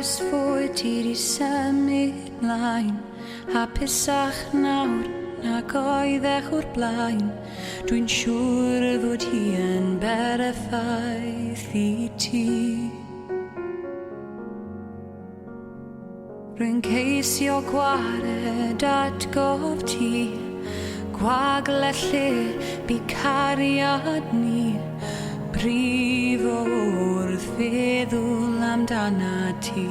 ers fwy ti di symud mlaen, hapusach nawr nag oeddech o'r blaen. Dwi'n siŵr fod hi yn berffaith i ti. Rwy'n ceisio gwared atgof ti, gwagle lle bu cariad ni, brif wrth feddwl amdana ti.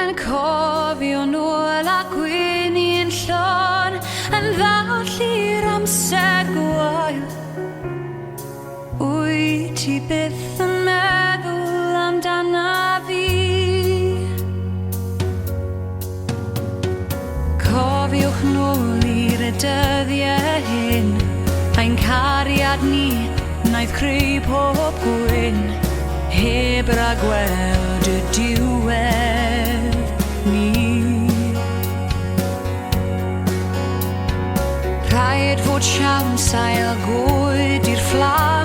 Yn cofio nôl a gwynnu'n llon, yn ddarllu'r amser gwael. Wyt ti byth yn meddwl amdana fi? Cofiwch nôl i'r dyddiau hyn, ein cariad ni wnaeth creu pob gwyn, heb ragweld y diwedd ni. Rhaid fod siawns ail gwyd i'r fflaen,